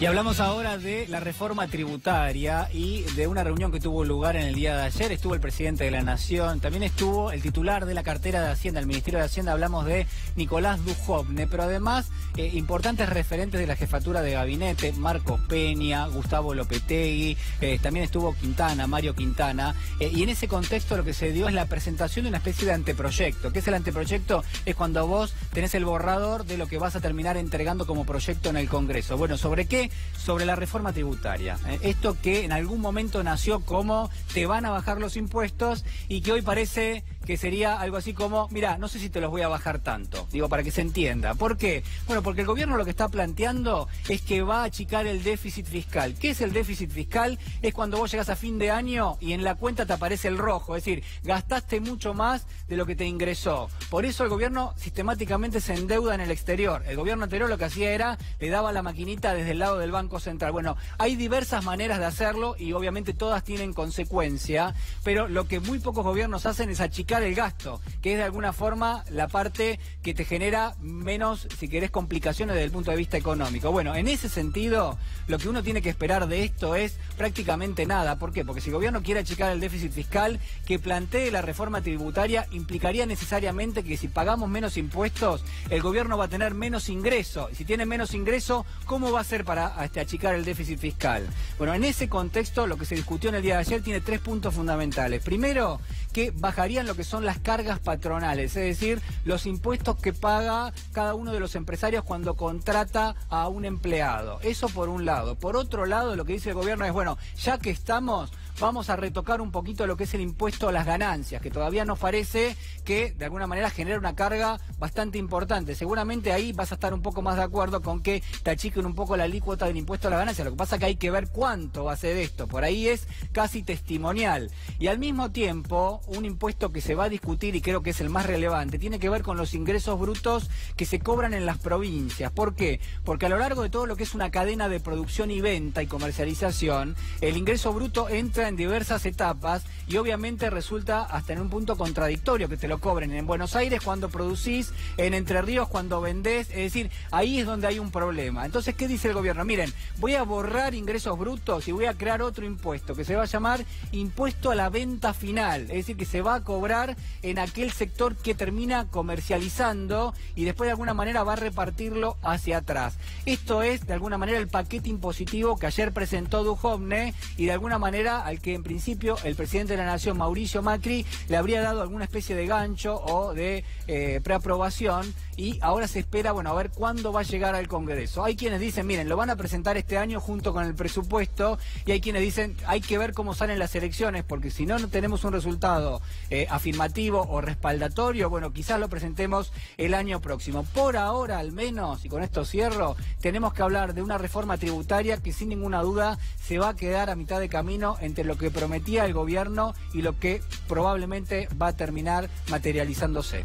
Y hablamos ahora de la reforma tributaria y de una reunión que tuvo lugar en el día de ayer. Estuvo el presidente de la Nación, también estuvo el titular de la cartera de Hacienda, el Ministerio de Hacienda. Hablamos de Nicolás Dujovne, pero además importantes referentes de la jefatura de gabinete, Marcos Peña, Gustavo Lopetegui, también estuvo Quintana, Mario Quintana, y en ese contexto lo que se dio es la presentación de una especie de anteproyecto. ¿Qué es el anteproyecto? Es cuando vos tenés el borrador de lo que vas a terminar entregando como proyecto en el Congreso. Bueno, ¿sobre qué? Sobre la reforma tributaria. Esto que en algún momento nació como te van a bajar los impuestos y que hoy parece que sería algo así como, mira, no sé si te los voy a bajar tanto, digo, para que se entienda. ¿Por qué? Bueno, porque el gobierno lo que está planteando es que va a achicar el déficit fiscal. ¿Qué es el déficit fiscal? Es cuando vos llegás a fin de año y en la cuenta te aparece el rojo, es decir, gastaste mucho más de lo que te ingresó. Por eso el gobierno sistemáticamente se endeuda en el exterior. El gobierno anterior lo que hacía era, le daba la maquinita desde el lado del Banco Central. Bueno, hay diversas maneras de hacerlo y obviamente todas tienen consecuencia, pero lo que muy pocos gobiernos hacen es achicar el gasto, que es de alguna forma la parte que te genera menos, si querés, complicaciones desde el punto de vista económico. Bueno, en ese sentido, lo que uno tiene que esperar de esto es prácticamente nada. ¿Por qué? Porque si el gobierno quiere achicar el déficit fiscal, que plantee la reforma tributaria implicaría necesariamente que si pagamos menos impuestos, el gobierno va a tener menos ingreso. Y si tiene menos ingreso, ¿cómo va a ser para achicar el déficit fiscal? Bueno, en ese contexto, lo que se discutió en el día de ayer tiene 3 puntos fundamentales. Primero, que bajarían lo que son las cargas patronales, es decir, los impuestos que paga cada uno de los empresarios cuando contrata a un empleado. Eso por un lado. Por otro lado, lo que dice el gobierno es, bueno, ya que estamos, vamos a retocar un poquito lo que es el impuesto a las ganancias, que todavía nos parece que de alguna manera genera una carga bastante importante. Seguramente ahí vas a estar un poco más de acuerdo con que te achiquen un poco la alícuota del impuesto a las ganancias. Lo que pasa es que hay que ver cuánto va a ser esto. Por ahí es casi testimonial. Y al mismo tiempo, un impuesto que se va a discutir y creo que es el más relevante, tiene que ver con los ingresos brutos que se cobran en las provincias. ¿Por qué? Porque a lo largo de todo lo que es una cadena de producción y venta y comercialización, el ingreso bruto entra en diversas etapas y obviamente resulta hasta en un punto contradictorio que te lo cobren en Buenos Aires cuando producís, en Entre Ríos cuando vendés, es decir, ahí es donde hay un problema. Entonces, ¿qué dice el gobierno? Miren, voy a borrar ingresos brutos y voy a crear otro impuesto que se va a llamar impuesto a la venta final, es decir, que se va a cobrar en aquel sector que termina comercializando y después de alguna manera va a repartirlo hacia atrás. Esto es de alguna manera el paquete impositivo que ayer presentó Dujovne y de alguna manera al que en principio el presidente de la Nación, Mauricio Macri, le habría dado alguna especie de gancho o de preaprobación y ahora se espera, bueno, a ver cuándo va a llegar al Congreso. Hay quienes dicen, miren, lo van a presentar este año junto con el presupuesto y hay quienes dicen, hay que ver cómo salen las elecciones porque si no, no tenemos un resultado afirmativo o respaldatorio, bueno, quizás lo presentemos el año próximo. Por ahora, al menos, y con esto cierro, tenemos que hablar de una reforma tributaria que sin ninguna duda se va a quedar a mitad de camino entre lo que prometía el gobierno y lo que probablemente va a terminar materializándose.